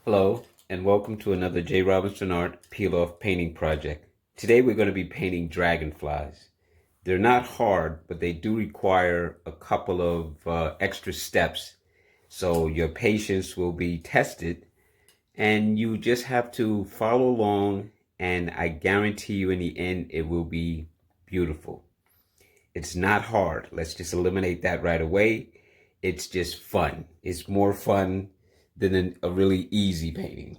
Hello, and welcome to another J. Robinson Art Peiloff painting project. Today we're going to be painting dragonflies. They're not hard, but they do require a couple of extra steps. So your patience will be tested, and you just have to follow along, and I guarantee you in the end it will be beautiful. It's not hard. Let's just eliminate that right away. It's just fun. It's more fun than a really easy painting.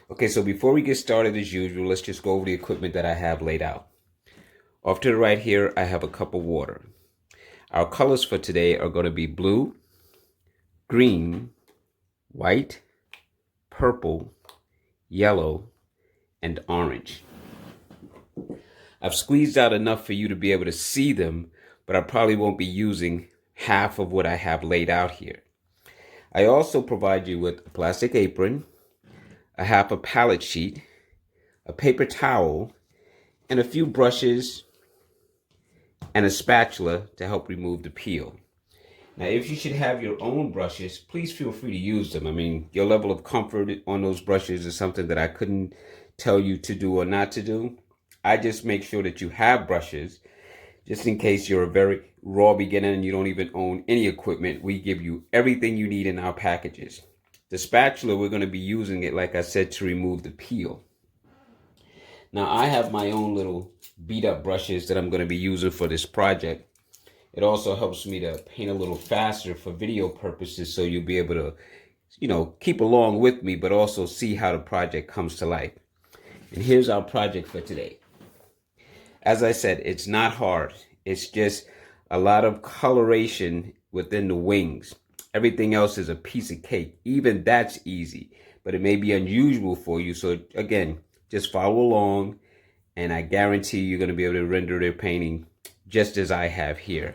Okay, so before we get started as usual, let's just go over the equipment that I have laid out. Off to the right here, I have a cup of water. Our colors for today are going to be blue, green, white, purple, yellow, and orange. I've squeezed out enough for you to be able to see them, but I probably won't be using half of what I have laid out here. I also provide you with a plastic apron, a half a palette sheet, a paper towel, and a few brushes and a spatula to help remove the peel. Now, if you should have your own brushes, please feel free to use them. I mean, your level of comfort on those brushes is something that I couldn't tell you to do or not to do. I just make sure that you have brushes, just in case you're a very raw beginner and you don't even own any equipment. We give you everything you need in our packages. The spatula, we're going to be using it, like I said, to remove the peel. Now, I have my own little beat up brushes that I'm going to be using for this project. It also helps me to paint a little faster for video purposes, so you'll be able to, keep along with me, but also see how the project comes to life. And here's our project for today. As I said, it's not hard. It's just a lot of coloration within the wings. Everything else is a piece of cake. Even that's easy, but it may be unusual for you. So again, just follow along, and I guarantee you're going to be able to render their painting just as I have here.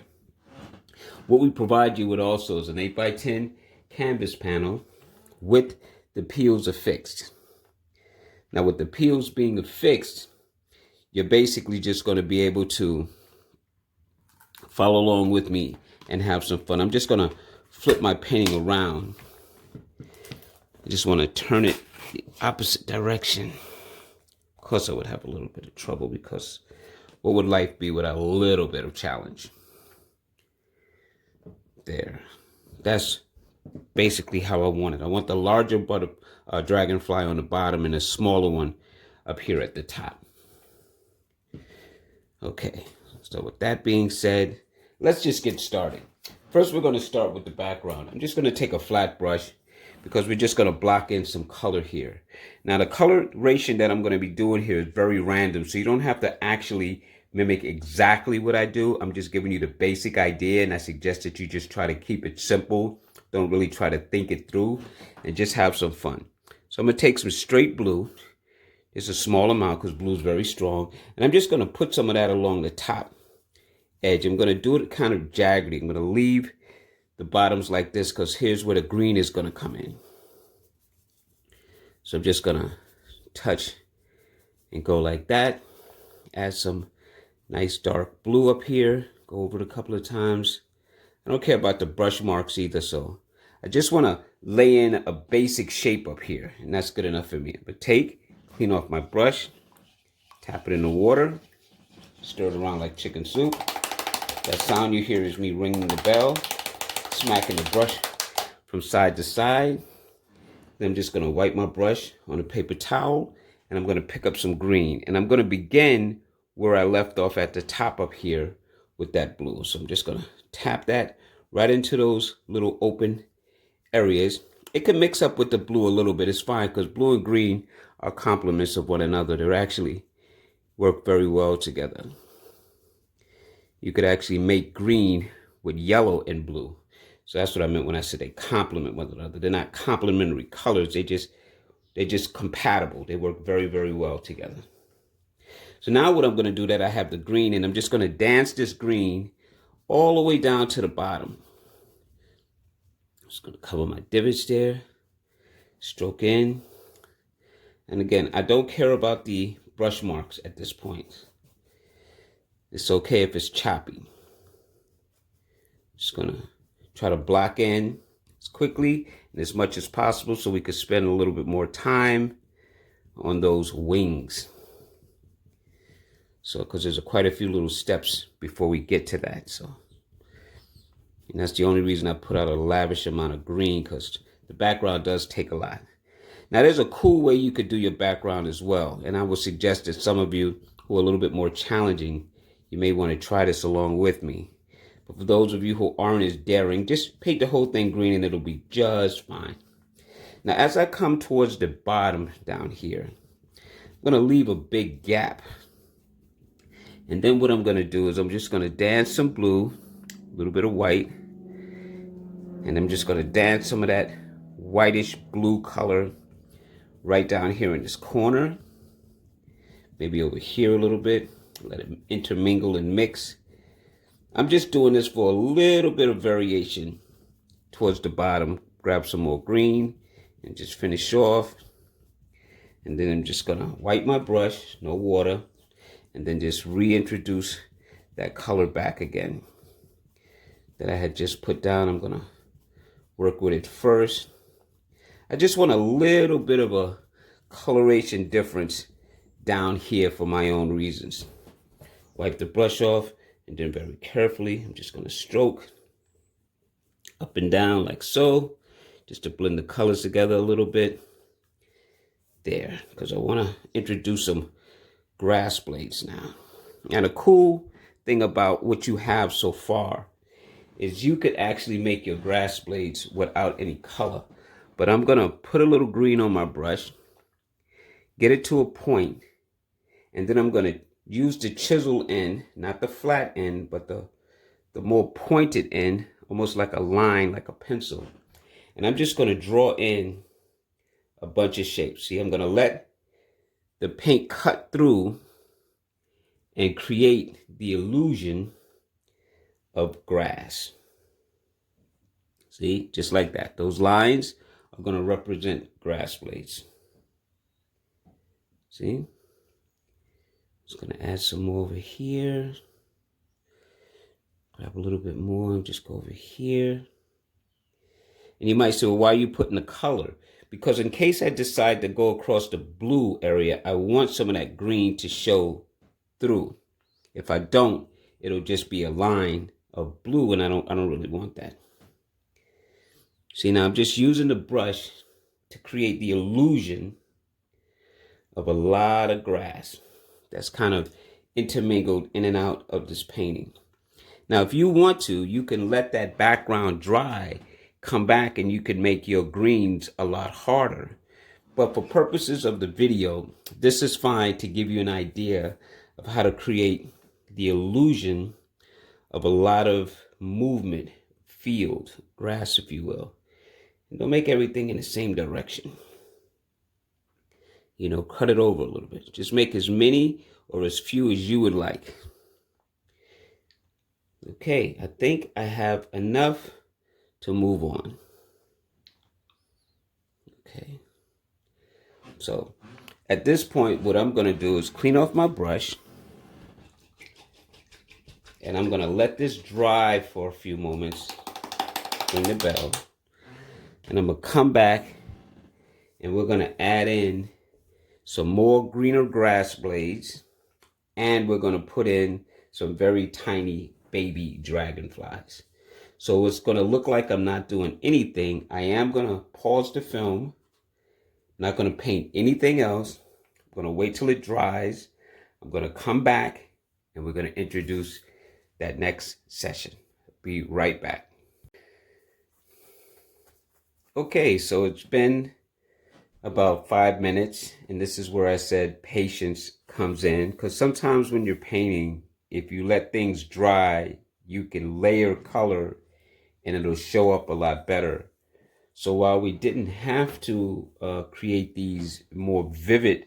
What we provide you with also is an 8x10 canvas panel with the peels affixed. Now, with the peels being affixed, you're basically just going to be able to follow along with me and have some fun. I'm just going to flip my painting around. I just want to turn it the opposite direction. Of course, I would have a little bit of trouble, because what would life be without a little bit of challenge? There. That's basically how I want it. I want the larger dragonfly on the bottom and a smaller one up here at the top. Okay, so with that being said, let's just get started. First, we're going to start with the background. I'm just going to take a flat brush, because we're just going to block in some color here. Now, the coloration that I'm going to be doing here is very random, so you don't have to actually mimic exactly what I do. I'm just giving you the basic idea, and I suggest that you just try to keep it simple. Don't really try to think it through, and just have some fun. So I'm going to take some straight blue. It's a small amount because blue is very strong. And I'm just going to put some of that along the top edge. I'm going to do it kind of jaggedy. I'm going to leave the bottoms like this, because here's where the green is going to come in. So I'm just going to touch and go like that. Add some nice dark blue up here. Go over it a couple of times. I don't care about the brush marks either, so I just want to lay in a basic shape up here, and that's good enough for me. But clean off my brush, tap it in the water, stir it around like chicken soup. That sound you hear is me ringing the bell, smacking the brush from side to side. Then I'm just going to wipe my brush on a paper towel, and I'm going to pick up some green. And I'm going to begin where I left off at the top up here with that blue. So I'm just going to tap that right into those little open areas. It can mix up with the blue a little bit. It's fine, because blue and green are complements of one another. They actually work very well together. You could actually make green with yellow and blue. So that's what I meant when I said they complement one another. They're not complementary colors. They're just compatible. They work very, very well together. So now what I'm going to do, that I have the green, and I'm just going to dance this green all the way down to the bottom. I'm just going to cover my divots there, stroke in. And again, I don't care about the brush marks at this point. It's okay if it's choppy. Just going to try to block in as quickly and as much as possible so we could spend a little bit more time on those wings. So, because there's quite a few little steps before we get to that. So, and that's the only reason I put out a lavish amount of green, because the background does take a lot. Now, there's a cool way you could do your background as well. And I would suggest that some of you who are a little bit more challenging, you may want to try this along with me. But for those of you who aren't as daring, just paint the whole thing green and it'll be just fine. Now, as I come towards the bottom down here, I'm going to leave a big gap. And then what I'm going to do is I'm just going to dance some blue, a little bit of white. And I'm just going to dance some of that whitish blue color right down here in this corner. Maybe over here a little bit. Let it intermingle and mix. I'm just doing this for a little bit of variation towards the bottom. Grab some more green and just finish off. And then I'm just going to wipe my brush, no water. And then just reintroduce that color back again that I had just put down. I'm going to work with it first. I just want a little bit of a coloration difference down here for my own reasons. Wipe the brush off and then very carefully, I'm just going to stroke up and down like so, just to blend the colors together a little bit. There, because I want to introduce some grass blades now. And a cool thing about what you have so far is you could actually make your grass blades without any color. But I'm going to put a little green on my brush, get it to a point, and then I'm going to use the chisel end, not the flat end, but the more pointed end, almost like a line, like a pencil. And I'm just going to draw in a bunch of shapes. See, I'm going to let the paint cut through and create the illusion of grass. See, just like that. Those lines are going to represent grass blades. See? Just going to add some more over here. Grab a little bit more and just go over here. And you might say, well, why are you putting the color? Because in case I decide to go across the blue area, I want some of that green to show through. If I don't, it'll just be a line of blue, and I don't really want that. See, now I'm just using the brush to create the illusion of a lot of grass that's kind of intermingled in and out of this painting. Now, if you want to, you can let that background dry, come back, and you can make your greens a lot harder. But for purposes of the video, this is fine to give you an idea of how to create the illusion of a lot of movement, field, grass, if you will. And don't make everything in the same direction. You know, cut it over a little bit. Just make as many or as few as you would like. Okay, I think I have enough to move on. Okay. So at this point, what I'm going to do is clean off my brush. And I'm going to let this dry for a few moments. Ring the bell. And I'm going to come back and we're going to add in some more greener grass blades. And we're going to put in some very tiny baby dragonflies. So it's going to look like I'm not doing anything. I am going to pause the film. I'm not going to paint anything else. I'm going to wait till it dries. I'm going to come back and we're going to introduce that next session. Be right back. Okay, so it's been about 5 minutes, and this is where I said patience comes in, because sometimes when you're painting, if you let things dry, you can layer color and it'll show up a lot better. So while we didn't have to create these more vivid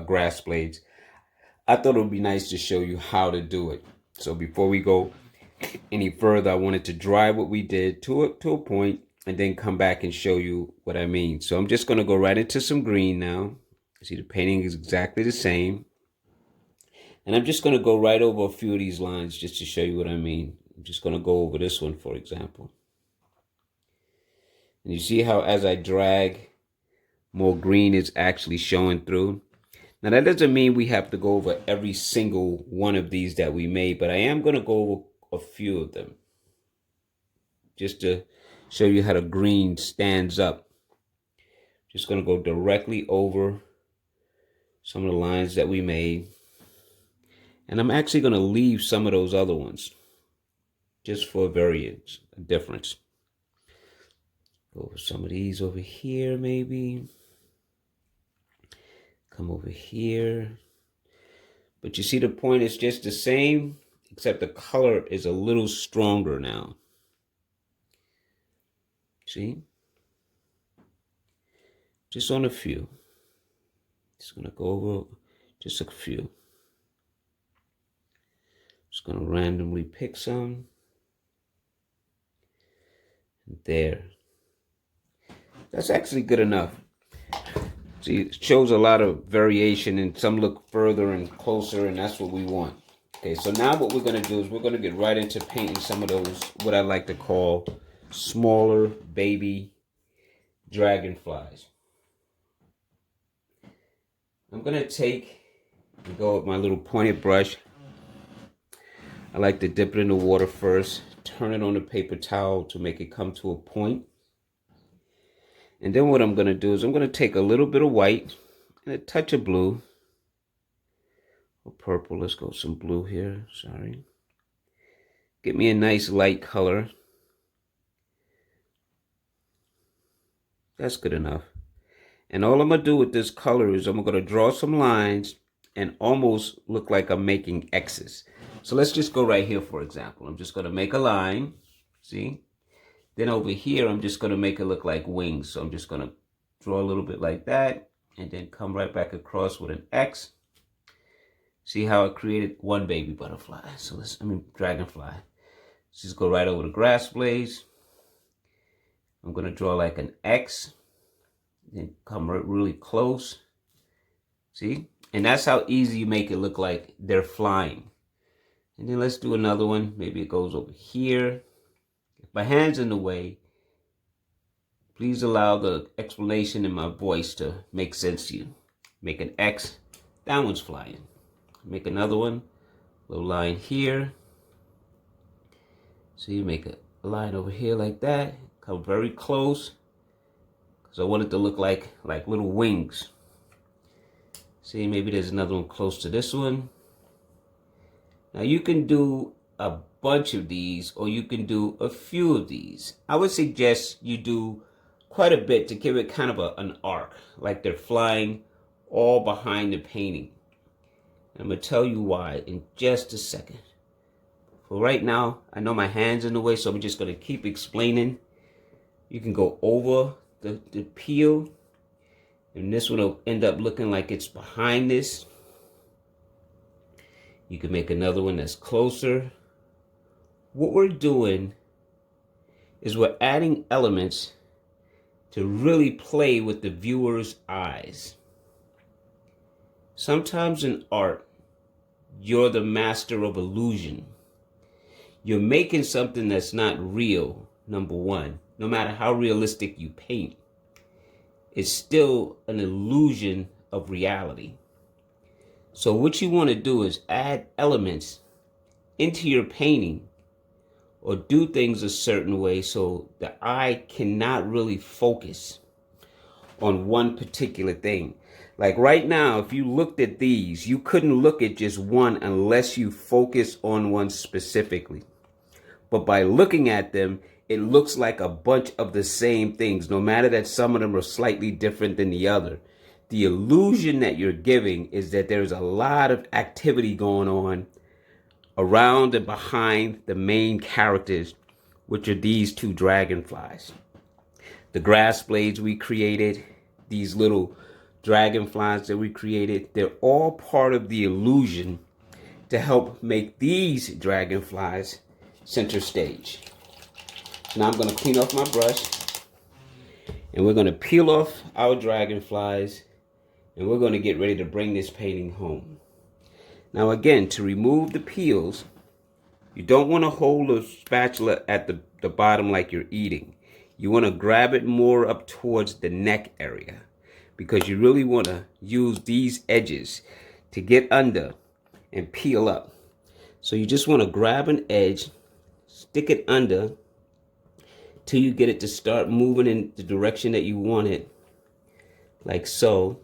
grass blades, I thought it would be nice to show you how to do it. So before we go any further, I wanted to dry what we did to a point and then come back and show you what I mean. So I'm just going to go right into some green now. See, the painting is exactly the same. And I'm just going to go right over a few of these lines just to show you what I mean. I'm just going to go over this one, for example. And you see how as I drag, more green is actually showing through. Now that doesn't mean we have to go over every single one of these that we made, but I am going to go over a few of them just to show you how the green stands up. Just going to go directly over some of the lines that we made. And I'm actually going to leave some of those other ones just for a variance, a difference. Go over some of these over here maybe. Come over here. But you see the point is just the same, except the color is a little stronger now. See? Just on a few. Just going to go over just a few. Just going to randomly pick some. There. That's actually good enough. See, it shows a lot of variation, and some look further and closer, and that's what we want. Okay, so now what we're going to do is we're going to get right into painting some of those, what I like to call smaller baby dragonflies. I'm going to take and go with my little pointed brush. I like to dip it in the water first, turn it on the paper towel to make it come to a point. And then what I'm going to do is I'm going to take a little bit of white and a touch of blue. Or purple. Let's go some blue here. Sorry. Get me a nice light color. That's good enough. And all I'm going to do with this color is I'm going to draw some lines and almost look like I'm making X's. So let's just go right here, for example. I'm just going to make a line. See? Then over here, I'm just going to make it look like wings. So I'm just going to draw a little bit like that and then come right back across with an X. See how I created one baby butterfly. So dragonfly. Let's just go right over the grass blades. I'm going to draw like an X. Then come really close. See? And that's how easy you make it look like they're flying. And then let's do another one. Maybe it goes over here. If my hand's in the way, please allow the explanation in my voice to make sense to you. Make an X. That one's flying. Make another one. Little line here. So you make a line over here like that. Come very close. Because I want it to look like little wings. See, maybe there's another one close to this one. Now you can do a bunch of these, or you can do a few of these. I would suggest you do quite a bit to give it kind of an arc, like they're flying all behind the painting. I'm going to tell you why in just a second. For right now, I know my hand's in the way, so I'm just going to keep explaining. You can go over the peel, and this one will end up looking like it's behind this. You can make another one that's closer. What we're doing is we're adding elements to really play with the viewer's eyes. Sometimes in art, you're the master of illusion. You're making something that's not real, number one. No matter how realistic you paint, it's still an illusion of reality. So what you want to do is add elements into your painting or do things a certain way so the eye cannot really focus on one particular thing. Like right now, if you looked at these, you couldn't look at just one unless you focus on one specifically. But by looking at them, it looks like a bunch of the same things, no matter that some of them are slightly different than the other. The illusion that you're giving is that there's a lot of activity going on around and behind the main characters, which are these two dragonflies. The grass blades we created, these little dragonflies that we created, they're all part of the illusion to help make these dragonflies center stage. Now I'm going to clean off my brush, and we're going to peel off our dragonflies, and we're going to get ready to bring this painting home. Now again, to remove the peels, you don't want to hold a spatula at the bottom like you're eating. you want to grab it more up towards the neck area, because you really want to use these edges to get under and peel up. So you just want to grab an edge, stick it under till you get it to start moving in the direction that you want it, like so.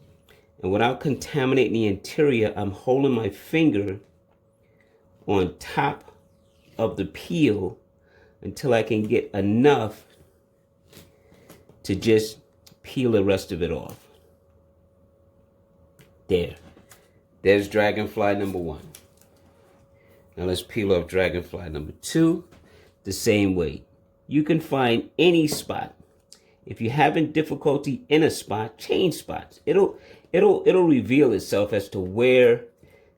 And without contaminating the interior, I'm holding my finger on top of the peel until I can get enough to just peel the rest of it off. There's Dragonfly number 1. Now let's peel off Dragonfly number 2 the same way. You can find any spot. If you're having difficulty in a spot, change spots. It'll reveal itself as to where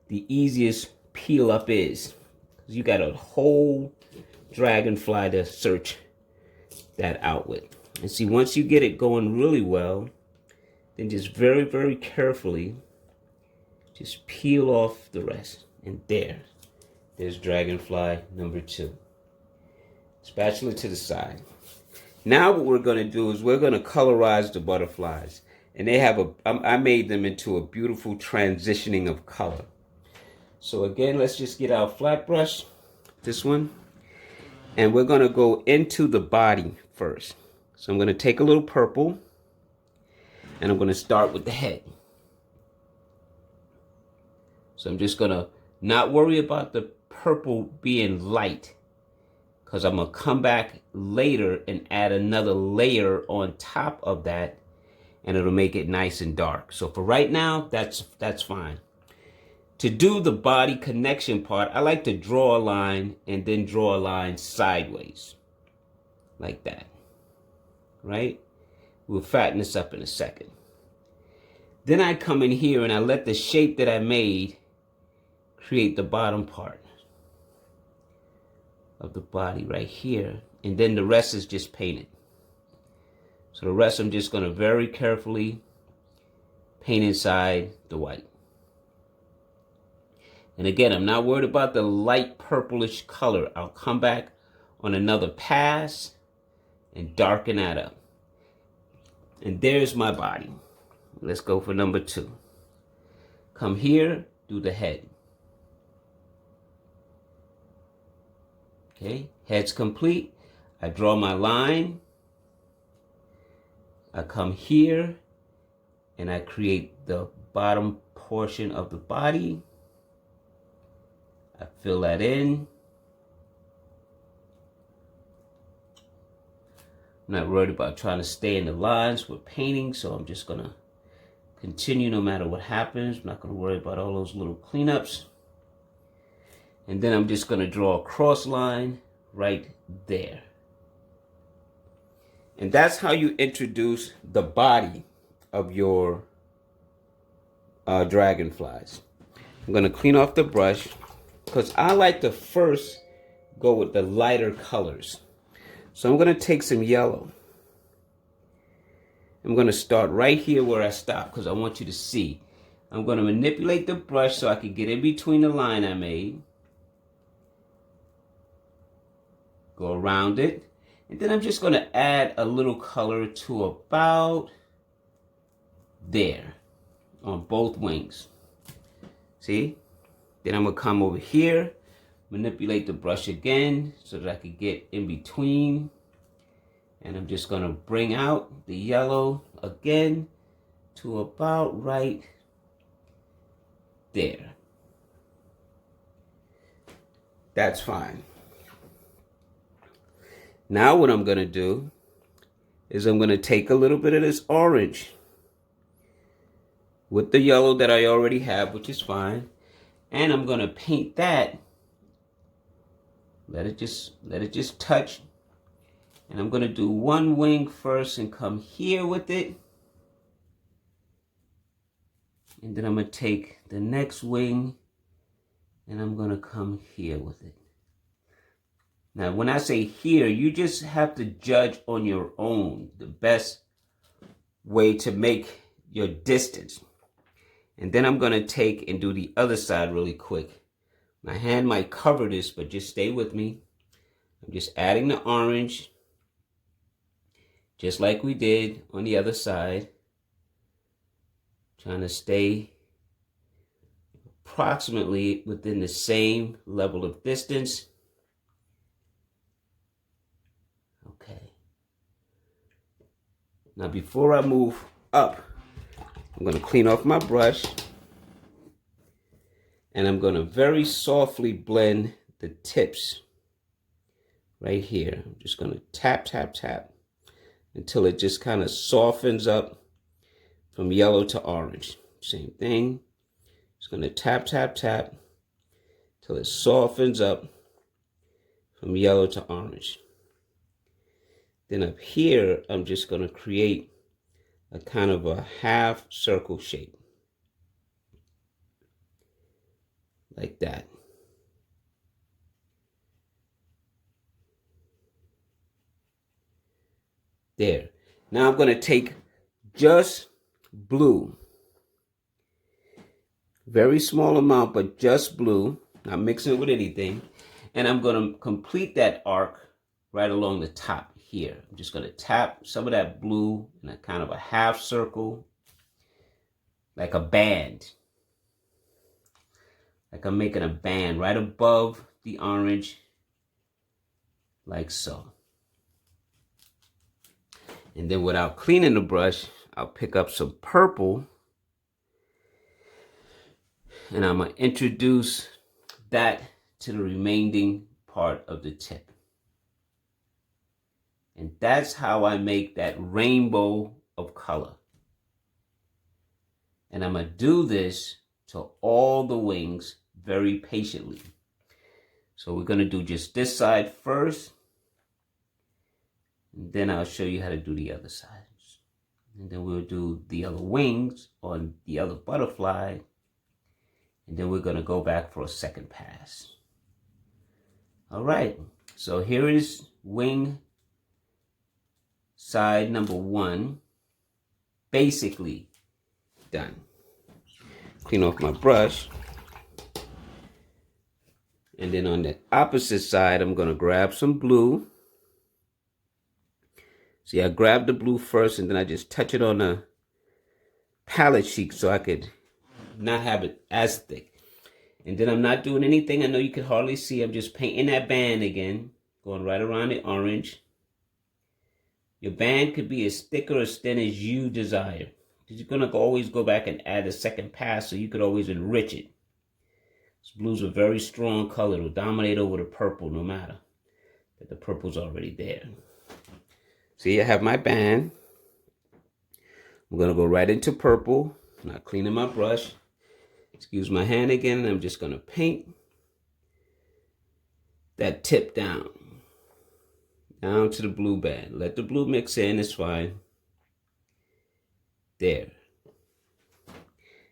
the easiest peel up is. You got a whole dragonfly to search that out with. And see, once you get it going really well, then just very, very carefully just peel off the rest. And there's Dragonfly number 2. Spatula to the side. Now what we're going to do is we're going to colorize the butterflies. And they have I made them into a beautiful transitioning of color. So again, let's just get our flat brush, this one. And we're going to go into the body first. So I'm going to take a little purple. And I'm going to start with the head. So I'm just going to not worry about the purple being light, because I'm going to come back later and add another layer on top of that, and it'll make it nice and dark. So for right now, that's fine. To do the body connection part, I like to draw a line and then draw a line sideways, like that, right? We'll fatten this up in a second. Then I come in here and I let the shape that I made create the bottom part of the body right here, and then the rest is just painted. So the rest I'm just going to very carefully paint inside the white. And again, I'm not worried about the light purplish color. I'll come back on another pass and darken that up. And there's my body. Let's go for number 2. Come here, do the head. Okay, head's complete. I draw my line. I come here and I create the bottom portion of the body. I fill that in. I'm not worried about trying to stay in the lines with painting, so I'm just going to continue no matter what happens. I'm not going to worry about all those little cleanups. And then I'm just going to draw a cross line right there. And that's how you introduce the body of your dragonflies. I'm going to clean off the brush, because I like to first go with the lighter colors. So I'm going to take some yellow. I'm going to start right here where I stopped, because I want you to see. I'm going to manipulate the brush so I can get in between the line I made. Go around it. And then I'm just going to add a little color to about there on both wings. See? Then I'm going to come over here, manipulate the brush again so that I can get in between. And I'm just going to bring out the yellow again to about right there. That's fine. Now what I'm going to do is I'm going to take a little bit of this orange with the yellow that I already have, which is fine. And I'm going to paint that. Let it just touch. And I'm going to do one wing first and come here with it. And then I'm going to take the next wing and I'm going to come here with it. Now, when I say here, you just have to judge on your own the best way to make your distance. And then I'm going to take and do the other side really quick. My hand might cover this, but just stay with me. I'm just adding the orange. just like we did on the other side. Trying to stay approximately within the same level of distance. Okay. Now before I move up, I'm going to clean off my brush. And I'm going to very softly blend the tips right here. I'm just going to tap, tap, tap until it just kind of softens up from yellow to orange. Same thing. Just going to tap, tap, tap till it softens up from yellow to orange. Then up here, I'm just going to create a kind of a half circle shape. Like that. There. Now I'm going to take just blue. Very small amount, but just blue. Not mixing it with anything. And I'm going to complete that arc right along the top here. I'm just going to tap some of that blue in a kind of a half circle, like a band. Like I'm making a band right above the orange, like so. And then without cleaning the brush, I'll pick up some purple and I'm going to introduce that to the remaining part of the tip. And that's how I make that rainbow of color. And I'm going to do this to all the wings very patiently. So we're going to do just this side first. And then I'll show you how to do the other sides. And then we'll do the other wings on the other butterfly. And then we're going to go back for a second pass. All right. So here is wing side number 1. Basically done. Clean off my brush. And then on the opposite side, I'm going to grab some blue. See, I grabbed the blue first and then I just touch it on the palette sheet so I could not have it as thick. And then I'm not doing anything. I know you can hardly see. I'm just painting that band again, going right around the orange. Your band could be as thick or as thin as you desire. You're going to always go back and add a second pass so you could always enrich it. This blue's a very strong color. It'll dominate over the purple no matter that the purple's already there. See, I have my band. I'm going to go right into purple. Not cleaning my brush. Excuse my hand again. I'm just going to paint that tip down. Down to the blue band. Let the blue mix in. It's fine. There.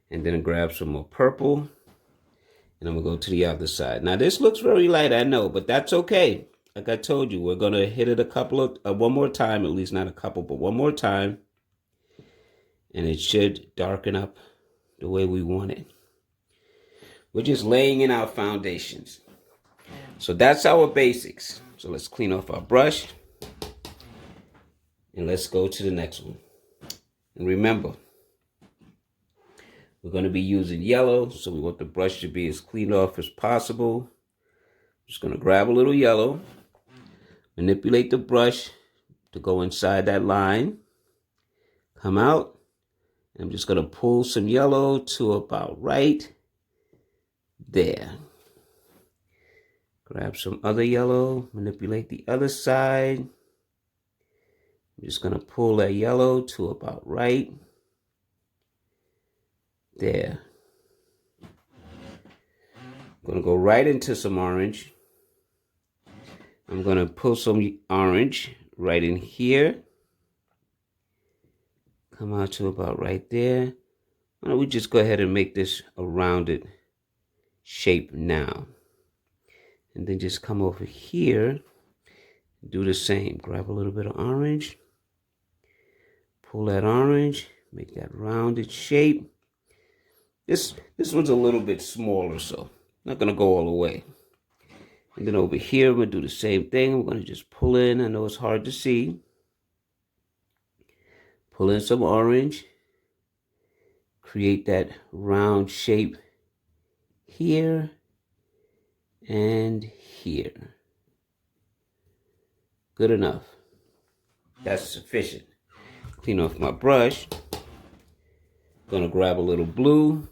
And then I grab some more purple. And I'm going to go to the other side. Now, this looks very light, I know, but that's okay. Like I told you, we're going to hit it one more time, at least not a couple, but one more time. And it should darken up the way we want it. We're just laying in our foundations. So that's our basics. So let's clean off our brush. And let's go to the next one. And remember, we're going to be using yellow, so we want the brush to be as clean off as possible. Just going to grab a little yellow, manipulate the brush to go inside that line, come out, and I'm just going to pull some yellow to about right there. Grab some other yellow, manipulate the other side. I'm just going to pull that yellow to about right there. I'm going to go right into some orange. I'm going to pull some orange right in here. Come out to about right there. Why don't we just go ahead and make this a rounded shape now. And then just come over here. Do the same. Grab a little bit of orange. Pull that orange. Make that rounded shape. This one's a little bit smaller, so not going to go all the way. And then over here, we're going to do the same thing. I'm going to just pull in. I know it's hard to see. Pull in some orange. Create that round shape here and here. Good enough. That's sufficient. Clean off my brush. Gonna grab a little blue.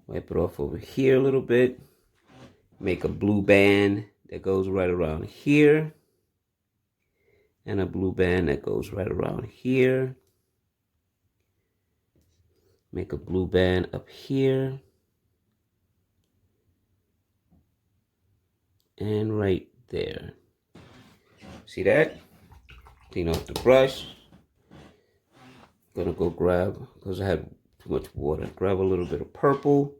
Wipe it off over here a little bit. Make a blue band that goes right around here. And a blue band that goes right around here. Make a blue band up here. And right there. See that? Clean off the brush. Gonna go grab, because I had too much water, grab a little bit of purple.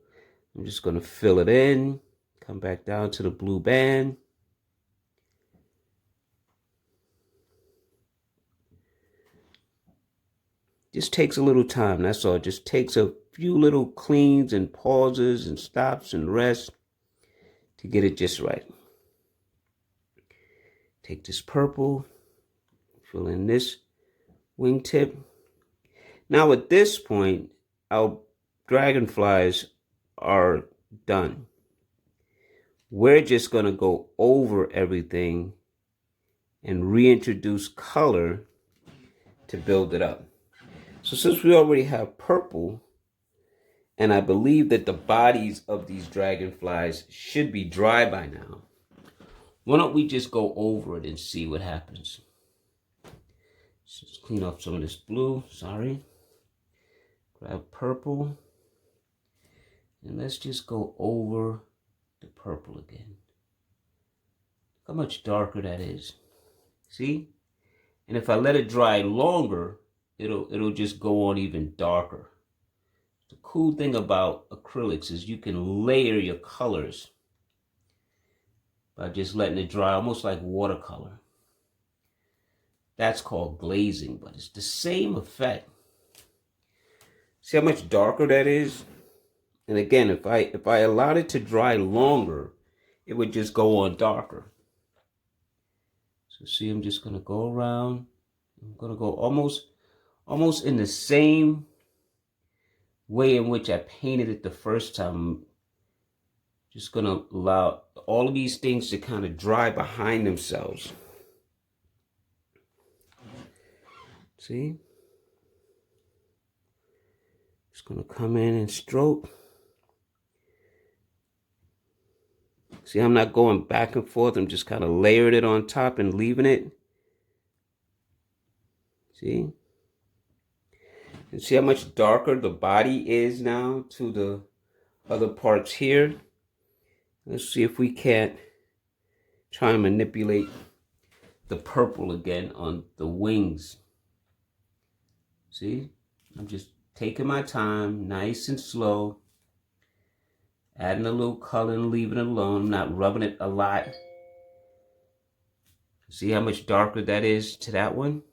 I'm just gonna fill it in. Come back down to the blue band. Just takes a little time, that's all. Just takes a few little cleans and pauses and stops and rests to get it just right. Take this purple, fill in this wingtip. Now at this point, our dragonflies are done. We're just gonna go over everything and reintroduce color to build it up. So since we already have purple, and I believe that the bodies of these dragonflies should be dry by now, why don't we just go over it and see what happens? So let's clean off some of this blue, sorry. Grab purple. And let's just go over the purple again. Look how much darker that is. See? And if I let it dry longer, it'll just go on even darker. The cool thing about acrylics is you can layer your colors by just letting it dry, almost like watercolor. That's called glazing, but it's the same effect. See how much darker that is? And again, if I allowed it to dry longer, it would just go on darker. So see, I'm just gonna go around. I'm gonna go almost in the same way in which I painted it the first time. Just gonna allow all of these things to kind of dry behind themselves. See? Just gonna come in and stroke. See, I'm not going back and forth. I'm just kind of layering it on top and leaving it. See? And see how much darker the body is now to the other parts here. Let's see if we can't try and manipulate the purple again on the wings. See? I'm just taking my time, nice and slow. Adding a little color and leaving it alone. I'm not rubbing it a lot. See how much darker that is to that one?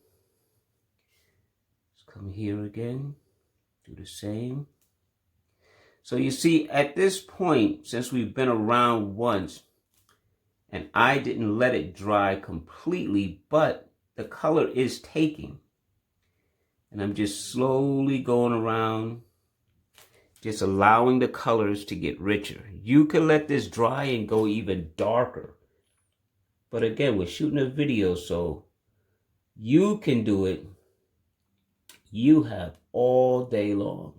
Let's come here again. Do the same. So you see, at this point, since we've been around once, and I didn't let it dry completely, but the color is taking. And I'm just slowly going around, just allowing the colors to get richer. You can let this dry and go even darker. But again, we're shooting a video, so you can do it. You have all day long.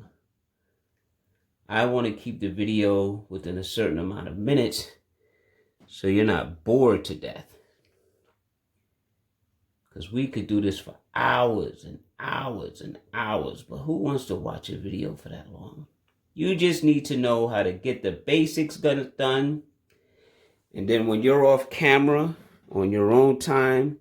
I want to keep the video within a certain amount of minutes so you're not bored to death. Because we could do this for hours and hours and hours, but who wants to watch a video for that long? You just need to know how to get the basics done. And then when you're off camera, on your own time,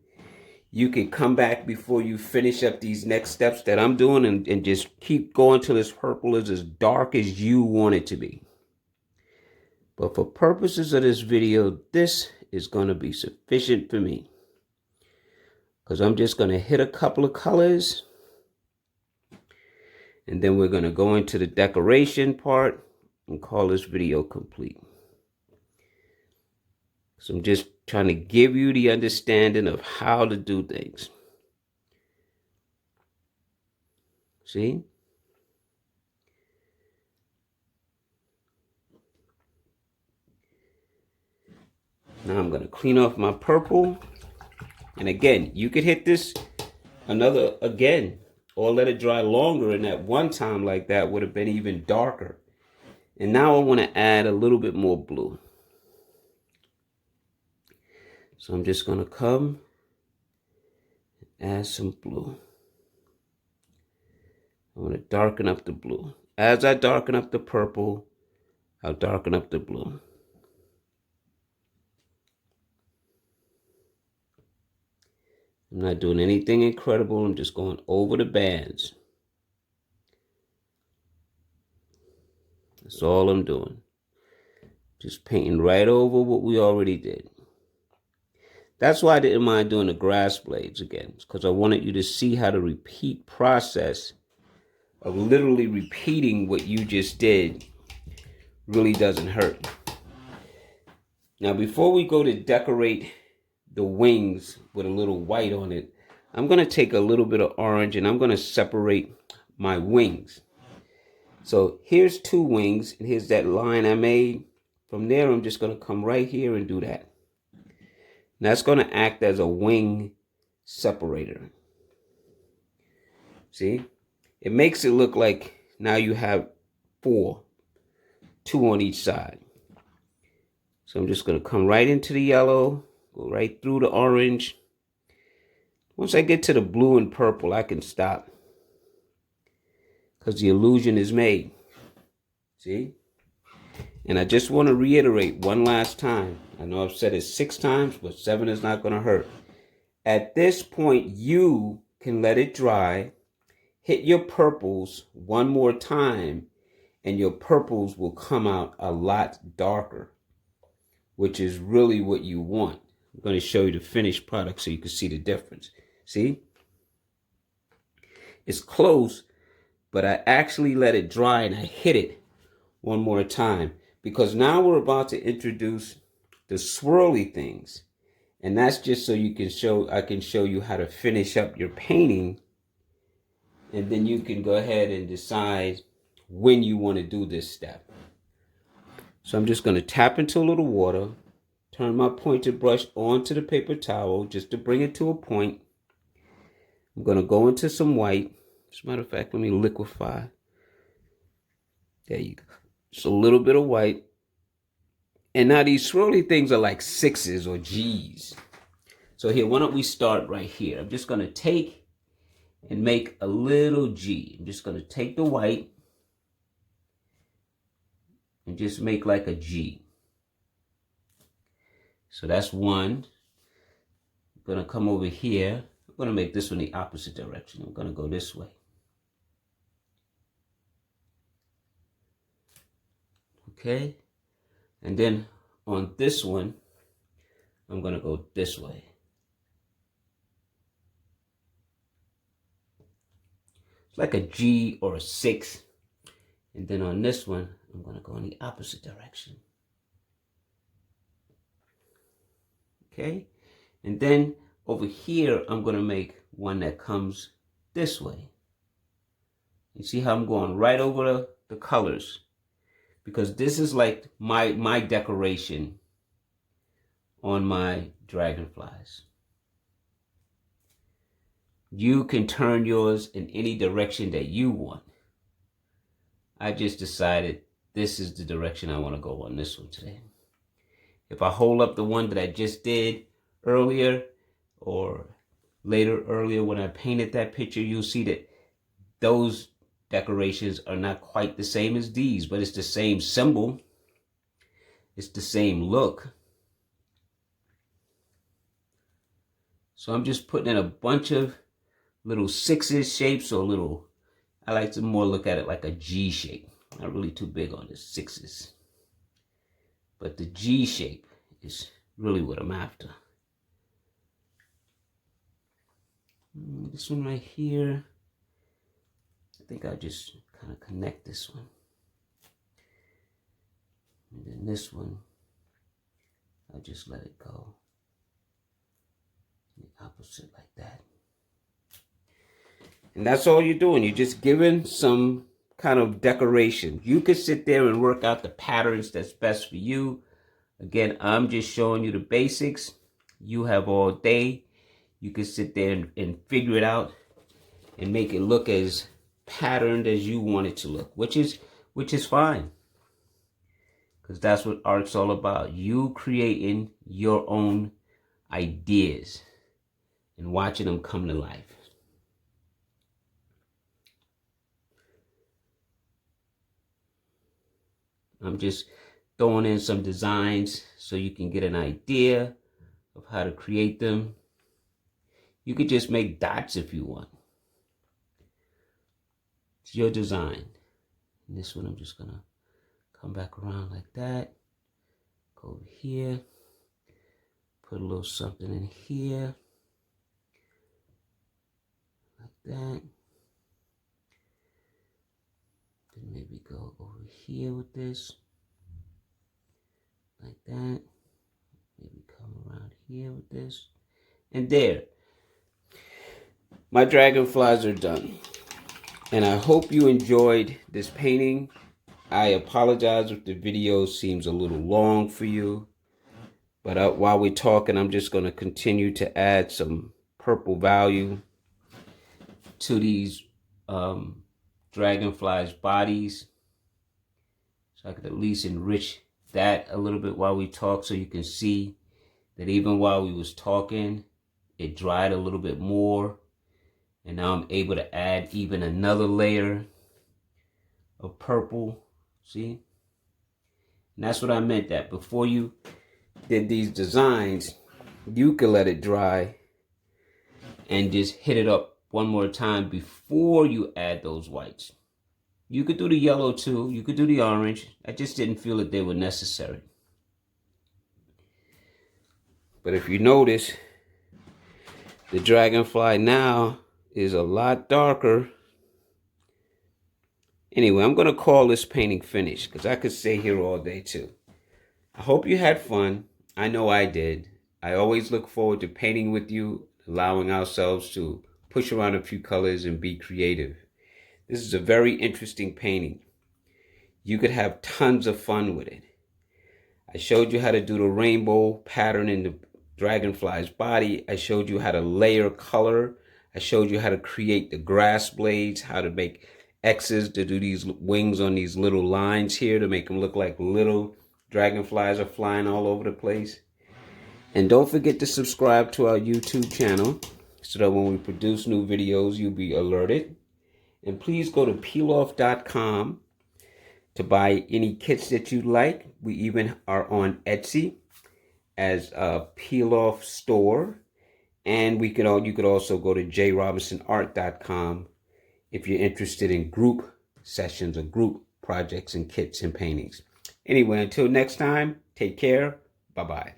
you can come back before you finish up these next steps that I'm doing and just keep going till this purple is as dark as you want it to be. But for purposes of this video, this is going to be sufficient for me. Because I'm just going to hit a couple of colors. And then we're going to go into the decoration part and call this video complete. So I'm just trying to give you the understanding of how to do things. See? Now I'm going to clean off my purple. And again, you could hit this again, or let it dry longer, and at one time like that would have been even darker. And now I want to add a little bit more blue. So I'm just going to come and add some blue. I want to darken up the blue. As I darken up the purple, I'll darken up the blue. I'm not doing anything incredible. I'm just going over the bands. That's all I'm doing. Just painting right over what we already did. That's why I didn't mind doing the grass blades again, because I wanted you to see how the repeat process of literally repeating what you just did really doesn't hurt. Now, before we go to decorate the wings with a little white on it, I'm going to take a little bit of orange and I'm going to separate my wings. So here's 2 wings, and here's that line I made. From there, I'm just going to come right here and do that. And that's going to act as a wing separator. See? It makes it look like now you have 4, 2 on each side. So I'm just going to come right into the yellow, go right through the orange. Once I get to the blue and purple, I can stop, because the illusion is made. See? And I just want to reiterate one last time. I know I've said it 6 times, but 7 is not going to hurt. At this point, you can let it dry, hit your purples one more time, and your purples will come out a lot darker, which is really what you want. I'm going to show you the finished product so you can see the difference. See? It's close, but I actually let it dry and I hit it one more time, because now we're about to introduce the swirly things. And that's just so I can show you how to finish up your painting, and then you can go ahead and decide when you want to do this step. So I'm just going to tap into a little water, turn my pointed brush onto the paper towel just to bring it to a point. I'm going to go into some white. As a matter of fact, let me liquefy. There you go. Just a little bit of white. And now these swirly things are like 6s or G's. So here, why don't we start right here? I'm just going to take and make a little G. I'm just going to take the white and just make like a G. So that's 1. I'm going to come over here. I'm going to make this one the opposite direction. I'm going to go this way. Okay. And then on this one, I'm going to go this way. It's like a G or a 6. And then on this one, I'm going to go in the opposite direction. Okay. And then over here, I'm going to make one that comes this way. You see how I'm going right over the colors? Because this is like my decoration on my dragonflies. You can turn yours in any direction that you want. I just decided this is the direction I want to go on this one today. If I hold up the one that I just did earlier or earlier when I painted that picture, you'll see that those decorations are not quite the same as these, but it's the same symbol. It's the same look. So I'm just putting in a bunch of little 6s shapes, or little, I like to more look at it like a G shape. Not really too big on the 6s. But the G shape is really what I'm after. This one right here, I think I'll just kind of connect this one. And then this one, I'll just let it go. The opposite like that. And that's all you're doing. You're just giving some kind of decoration. You could sit there and work out the patterns that's best for you. Again, I'm just showing you the basics. You have all day. You can sit there and figure it out and make it look as patterned as you want it to look, which is fine. Because that's what art's all about. You creating your own ideas and watching them come to life. I'm just throwing in some designs so you can get an idea of how to create them. You could just make dots if you want. It's your design. And this one I'm just gonna come back around like that. Go over here. Put a little something in here. Like that. Then maybe go over here with this. Like that. Maybe come around here with this. And there. My dragonflies are done. And I hope you enjoyed this painting. I apologize if the video seems a little long for you. But while we're talking, I'm just going to continue to add some purple value to these dragonflies' bodies. So I could at least enrich that a little bit while we talk, so you can see that even while we was talking, it dried a little bit more. And now I'm able to add even another layer of purple. See? And that's what I meant, that before you did these designs, you could let it dry and just hit it up one more time before you add those whites. You could do the yellow too. You could do the orange. I just didn't feel that they were necessary. But if you notice, the dragonfly now is a lot darker. Anyway, I'm going to call this painting finished because I could stay here all day too. I hope you had fun. I know I did. I always look forward to painting with you, allowing ourselves to push around a few colors and be creative. This is a very interesting painting. You could have tons of fun with it. I showed you how to do the rainbow pattern in the dragonfly's body. I showed you how to layer color. I showed you how to create the grass blades, how to make X's to do these wings on these little lines here to make them look like little dragonflies are flying all over the place. And don't forget to subscribe to our YouTube channel so that when we produce new videos, you'll be alerted. And please go to Peiloff.com to buy any kits that you like. We even are on Etsy as a Peiloff store. And you could also go to jrobinsonart.com if you're interested in group sessions or group projects and kits and paintings. Anyway, until next time, take care. Bye-bye.